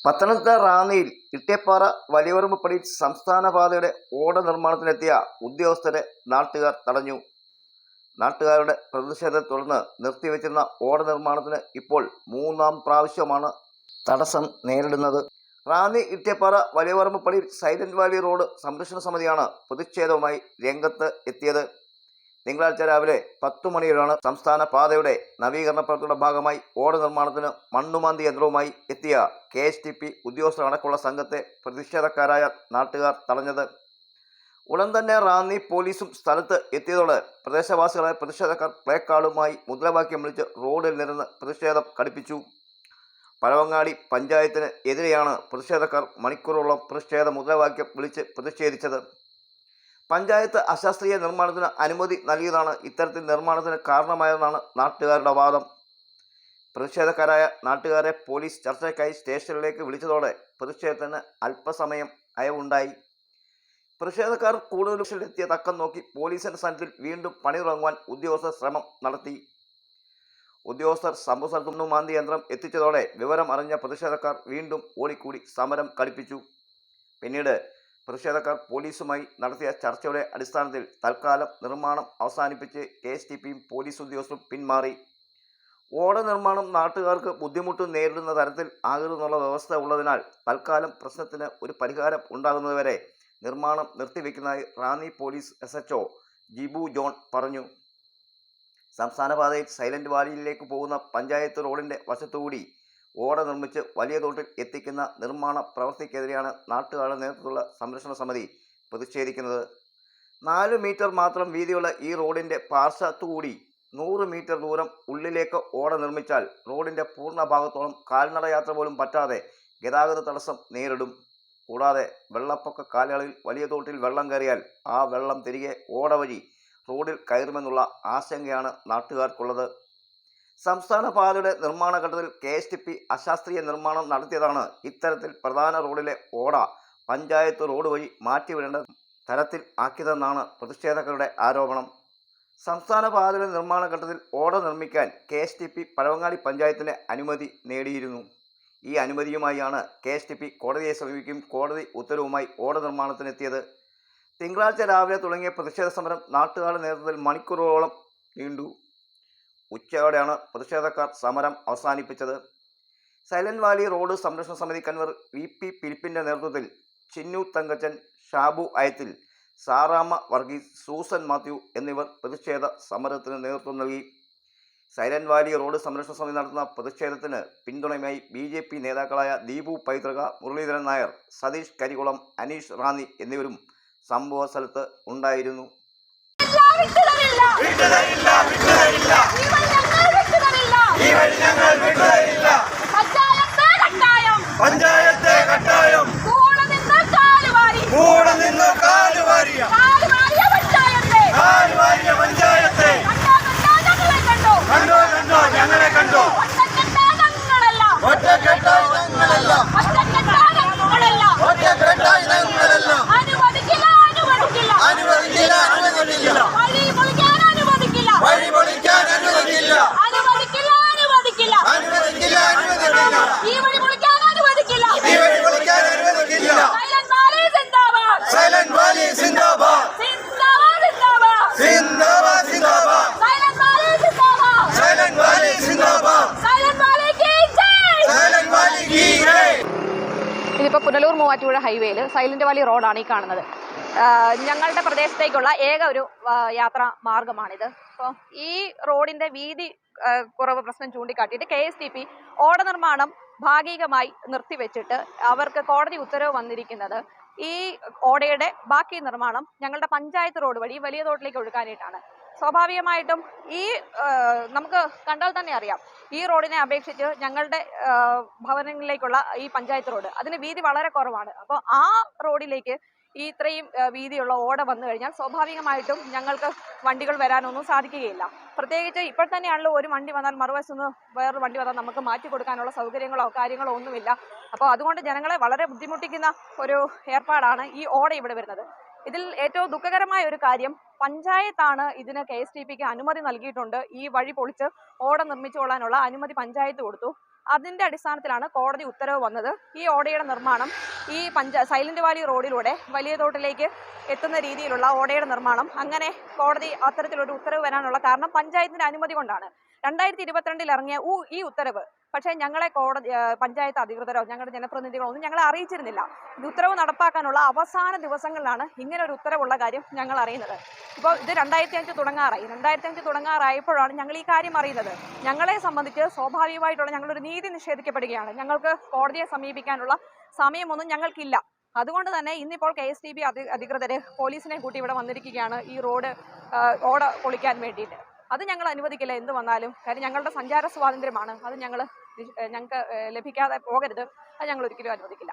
പത്തനംതിട്ട റാന്നിയിൽ ഇട്ടേപ്പാറ വലിയപറമ്പ് സംസ്ഥാന പാതയുടെ ഓട നിർമ്മാണത്തിനെത്തിയ ഉദ്യോഗസ്ഥരെ നാട്ടുകാർ തടഞ്ഞു. നാട്ടുകാരുടെ പ്രതിഷേധത്തെ തുടർന്ന് നിർത്തിവെച്ചിരുന്ന ഓട നിർമ്മാണത്തിന് ഇപ്പോൾ മൂന്നാം പ്രാവശ്യമാണ് തടസ്സം നേരിടുന്നത്. Ranni Itteppara Valiyaparambu silent valley road സംരക്ഷണ സമിതിയാണ് പ്രതിഷേധവുമായി രംഗത്ത് എത്തിയത്. തിങ്കളാഴ്ച രാവിലെ 10 മണിയോടെയാണ് സംസ്ഥാന പാതയുടെ നവീകരണ പ്രവർത്തനങ്ങളുടെ ഭാഗമായി ഓട നിർമ്മാണത്തിന് മണ്ണുമാന്തി യന്ത്രവുമായി എത്തിയ KSTP ഉദ്യോഗസ്ഥരടക്കമുള്ള സംഘത്തെ പ്രതിഷേധക്കാരായ നാട്ടുകാർ തടഞ്ഞത്. ഉടൻ തന്നെ റാന്നി പോലീസും സ്ഥലത്ത് എത്തിയതോടെ പ്രദേശവാസികളായ പ്രതിഷേധക്കാർ പ്ലേക്കാർഡുമായി മുദ്രാവാക്യം വിളിച്ച് റോഡിൽ നിന്ന് പ്രതിഷേധം കടുപ്പിച്ചു. പഴവങ്ങാടി പഞ്ചായത്തിന് എതിരെയാണ് പ്രതിഷേധക്കാർ മണിക്കൂറോളം പ്രതിഷേധ മുദ്രാവാക്യം വിളിച്ച് പ്രതിഷേധിച്ചത്. പഞ്ചായത്ത് അശാസ്ത്രീയ നിർമ്മാണത്തിന് അനുമതി നൽകിയതാണ് ഇത്തരത്തിൽ നിർമ്മാണത്തിന് കാരണമായതെന്നാണ് നാട്ടുകാരുടെ വാദം. പ്രതിഷേധക്കാരായ നാട്ടുകാരെ പോലീസ് ചർച്ചയ്ക്കായി സ്റ്റേഷനിലേക്ക് വിളിച്ചതോടെ പ്രതിഷേധത്തിന് അല്പസമയം അയവുണ്ടായി. പ്രതിഷേധക്കാർ കൂടുതലെത്തിയ തക്കം നോക്കി പോലീസിന്റെ സന്നിധിയിൽ വീണ്ടും പണി തുടങ്ങുവാൻ ഉദ്യോഗസ്ഥർ ശ്രമം നടത്തി. ഉദ്യോഗസ്ഥർ സംഭവ സ്ഥലത്തുനിന്ന് മാന്തി യന്ത്രം എത്തിച്ചതോടെ വിവരം അറിഞ്ഞ പ്രതിഷേധക്കാർ വീണ്ടും ഓടിക്കൂടി സമരം കടുപ്പിച്ചു. പിന്നീട് പ്രതിഷേധക്കാർ പോലീസുമായി നടത്തിയ ചർച്ചയുടെ അടിസ്ഥാനത്തിൽ തൽക്കാലം നിർമ്മാണം അവസാനിപ്പിച്ച് KSTPയും പോലീസ് ഉദ്യോഗസ്ഥരും പിന്മാറി. ഓട നിർമ്മാണം നാട്ടുകാർക്ക് ബുദ്ധിമുട്ട് നേരിടുന്ന തരത്തിൽ ആകരുതെന്നുള്ള വ്യവസ്ഥ ഉള്ളതിനാൽ തൽക്കാലം പ്രശ്നത്തിന് ഒരു പരിഹാരം ഉണ്ടാകുന്നതുവരെ നിർമ്മാണം നിർത്തിവെക്കുന്നതായി Ranni police SHO Jibu John പറഞ്ഞു. സംസ്ഥാന പാതയിൽ സൈലന്റ് വാലിയിലേക്ക് പോകുന്ന പഞ്ചായത്ത് റോഡിന്റെ വശത്തുകൂടി ഓട നിർമ്മിച്ച് വലിയ തോട്ടിൽ എത്തിക്കുന്ന നിർമ്മാണ പ്രവൃത്തിക്കെതിരെയാണ് നാട്ടുകാരുടെ നേതൃത്വത്തിലുള്ള സംരക്ഷണ സമിതി പ്രതിഷേധിക്കുന്നത്. 4 മീറ്റർ മാത്രം വീതിയുള്ള ഈ റോഡിന്റെ പാർശ്വത്തുകൂടി 100 മീറ്റർ ദൂരം ഉള്ളിലേക്ക് ഓട നിർമ്മിച്ചാൽ റോഡിന്റെ പൂർണ്ണ ഭാഗത്തോളം കാൽനട യാത്ര പോലും പറ്റാതെ ഗതാഗത തടസ്സം നേരിടും. കൂടാതെ വെള്ളപ്പൊക്ക കാലയളവിൽ വലിയ തോട്ടിൽ വെള്ളം കയറിയാൽ ആ വെള്ളം തിരികെ ഓട വഴി റോഡിൽ കയറുമെന്നുള്ള ആശങ്കയാണ് നാട്ടുകാർക്കുള്ളത്. സംസ്ഥാന പാതയുടെ നിർമ്മാണ ഘട്ടത്തിൽ KSTP അശാസ്ത്രീയ നിർമ്മാണം നടത്തിയതാണ് ഇത്തരത്തിൽ പ്രധാന റോഡിലെ ഓട പഞ്ചായത്ത് റോഡ് വഴി മാറ്റിവിടേണ്ട തരത്തിൽ ആക്കിയതെന്നാണ് പ്രതിഷേധക്കാരുടെ ആരോപണം. സംസ്ഥാന പാതയുടെ നിർമ്മാണ ഘട്ടത്തിൽ ഓട നിർമ്മിക്കാൻ KSTP പഴവങ്ങാടി പഞ്ചായത്തിന്റെ അനുമതി നേടിയിരുന്നു. ഈ അനുമതിയുമായാണ് KSTP കോടതിയെ സമീപിക്കുകയും കോടതി ഉത്തരവുമായി ഓട നിർമ്മാണത്തിനെത്തിയത്. തിങ്കളാഴ്ച രാവിലെ തുടങ്ങിയ പ്രതിഷേധ സമരം നാട്ടുകാരുടെ നേതൃത്വത്തിൽ മണിക്കൂറുകളോളം നീണ്ടു. ഉച്ചയോടെയാണ് പ്രതിഷേധക്കാർ സമരം അവസാനിപ്പിച്ചത്. സൈലന്റ് വാലി റോഡ് സംരക്ഷണ സമിതി കൺവീനർ VP ഫിലിപ്പിന്റെ നേതൃത്വത്തിൽ ചിന്നു തങ്കച്ചൻ, ഷാബു അയത്തിൽ, സാറാമ്മ വർഗീസ്, സൂസൻ മാത്യു എന്നിവർ പ്രതിഷേധ സമരത്തിന് നേതൃത്വം നൽകി. സൈലന്റ് വാലി റോഡ് സംരക്ഷണ സമിതി നടത്തുന്ന പ്രതിഷേധത്തിന് പിന്തുണയുമായി BJP നേതാക്കളായ ദീപു പൈതൃക, മുരളീധരൻ നായർ, സതീഷ് കരികുളം, അനീഷ് റാന്നി എന്നിവരും സംഭവ സ്ഥലത്ത് ഉണ്ടായിരുന്നു. പഞ്ചായത്തെ കട്ടായം കൂടെ നിന്ന് കാലുവാരിയ പഞ്ചായത്തെ കണ്ടോ കണ്ടോ ഞങ്ങളെ കണ്ടോ ഒറ്റക്കെട്ടായി ഞങ്ങളല്ല ഒറ്റക്കെട്ടായി ഞങ്ങളല്ല അനുവദിക്കില്ല അനുവദിക്കില്ല അനുവദിക്കില്ല വഴി പൊളിക്കാൻ അനുവദിക്കില്ല അനുവദിക്കില്ല അനുവദിക്കില്ല അനുവദിക്കില്ല അനുവദിക്കില്ല ഈ വഴി പൊളിക്കാൻ അനുവദിക്കില്ല ഈ വഴി പൊളിക്കാൻ അനുവദിക്കില്ല സൈലന്റ് വാലി സിന്ദാബാദ് സിന്ദാബാദ് സിന്ദാബാദ് സിന്ദാബാദ് സൈലന്റ് വാലി സിന്ദാബാദ് സൈലന്റ് വാലി കീ ജയ് സൈലന്റ് വാലി കീ ജയ്. ഇതിപ്പോൾ പുനലൂർ മൂവാറ്റുപുഴ ഹൈവേയിൽ സൈലന്റ് വാലി റോഡാണ് ഈ കാണുന്നത്. ഞങ്ങളുടെ പ്രദേശത്തേക്കുള്ള ഏക ഒരു യാത്രാ മാർഗമാണിത്. അപ്പോൾ ഈ റോഡിന്റെ വീതി കുറവ് പ്രശ്നം ചൂണ്ടിക്കാട്ടിയിട്ട് KSTP ഓട നിർമ്മാണം ഭാഗികമായി നിർത്തിവെച്ചിട്ട് അവർക്ക് കോടതി ഉത്തരവ് വന്നിരിക്കുന്നത് ഈ ഓടയുടെ ബാക്കി നിർമ്മാണം ഞങ്ങളുടെ പഞ്ചായത്ത് റോഡ് വഴി വലിയ തോട്ടിലേക്ക് ഒഴുക്കാനായിട്ടാണ്. സ്വാഭാവികമായിട്ടും ഈ നമുക്ക് കണ്ടാൽ തന്നെ അറിയാം, ഈ റോഡിനെ അപേക്ഷിച്ച് ഞങ്ങളുടെ ഭവനങ്ങളിലേക്കുള്ള ഈ പഞ്ചായത്ത് റോഡ് അതിന് വീതി വളരെ കുറവാണ്. അപ്പോൾ ആ റോഡിലേക്ക് ഈ ഇത്രയും വീതിയുള്ള ഓട വന്നു കഴിഞ്ഞാൽ സ്വാഭാവികമായിട്ടും ഞങ്ങൾക്ക് വണ്ടികൾ വരാനൊന്നും സാധിക്കുകയില്ല. പ്രത്യേകിച്ച് ഇപ്പോൾ തന്നെയാണല്ലോ ഒരു വണ്ടി വന്നാൽ മറുവശത്തുനിന്ന് വേറൊരു വണ്ടി വന്നാൽ നമുക്ക് മാറ്റി കൊടുക്കാനുള്ള സൗകര്യങ്ങളോ കാര്യങ്ങളോ ഒന്നുമില്ല. അപ്പോൾ അതുകൊണ്ട് ജനങ്ങളെ വളരെ ബുദ്ധിമുട്ടിക്കുന്ന ഒരു ഏർപ്പാടാണ് ഈ ഓട ഇവിടെ വരുന്നത്. ഇതിൽ ഏറ്റവും ദുഃഖകരമായ ഒരു കാര്യം, പഞ്ചായത്താണ് ഇതിന് KSTPക്ക് അനുമതി നൽകിയിട്ടുണ്ട്. ഈ വഴി പൊളിച്ച് ഓട നിർമ്മിച്ചുകൊള്ളാനുള്ള അനുമതി പഞ്ചായത്ത് കൊടുത്തു. അതിന്റെ അടിസ്ഥാനത്തിലാണ് കോടതി ഉത്തരവ് വന്നത്. ഈ ഓടയുടെ നിർമ്മാണം ഈ സൈലന്റ് വാലി റോഡിലൂടെ വലിയ തോട്ടിലേക്ക് എത്തുന്ന രീതിയിലുള്ള ഓടയുടെ നിർമ്മാണം, അങ്ങനെ കോടതി അത്തരത്തിലൊരു ഉത്തരവ് വരാനുള്ള കാരണം പഞ്ചായത്തിന്റെ അനുമതി കൊണ്ടാണ്. 2022 ഇറങ്ങിയ ഈ ഉത്തരവ് പക്ഷേ ഞങ്ങളെ പഞ്ചായത്ത് അധികൃതരോ ഞങ്ങളുടെ ജനപ്രതിനിധികളോ ഒന്നും ഞങ്ങളെ അറിയിച്ചിരുന്നില്ല. ഈ ഉത്തരവ് നടപ്പാക്കാനുള്ള അവസാന ദിവസങ്ങളിലാണ് ഇങ്ങനെ ഒരു ഉത്തരവുള്ള കാര്യം ഞങ്ങൾ അറിയുന്നത്. ഇപ്പോൾ ഇത് 2005 തുടങ്ങാറായി. 2005 തുടങ്ങാറായപ്പോഴാണ് ഞങ്ങൾ ഈ കാര്യം അറിയുന്നത്. ഞങ്ങളെ സംബന്ധിച്ച് സ്വാഭാവികമായിട്ടുള്ള ഞങ്ങളൊരു നീതി നിഷേധിക്കപ്പെടുകയാണ്. ഞങ്ങൾക്ക് കോടതിയെ സമീപിക്കാനുള്ള സമയമൊന്നും ഞങ്ങൾക്കില്ല. അതുകൊണ്ട് തന്നെ ഇന്നിപ്പോൾ KSTP അധികൃതര് പോലീസിനെ കൂട്ടി ഇവിടെ വന്നിരിക്കുകയാണ് ഈ ഓട പൊളിക്കാൻ വേണ്ടിയിട്ട്. അത് ഞങ്ങൾ അനുവദിക്കില്ല എന്ത് വന്നാലും. കാര്യം ഞങ്ങളുടെ സഞ്ചാര സ്വാതന്ത്ര്യമാണ്. അത് ഞങ്ങൾക്ക് ലഭിക്കാതെ പോകരുത്. അത് ഞങ്ങൾ ഒരിക്കലും അനുവദിക്കില്ല.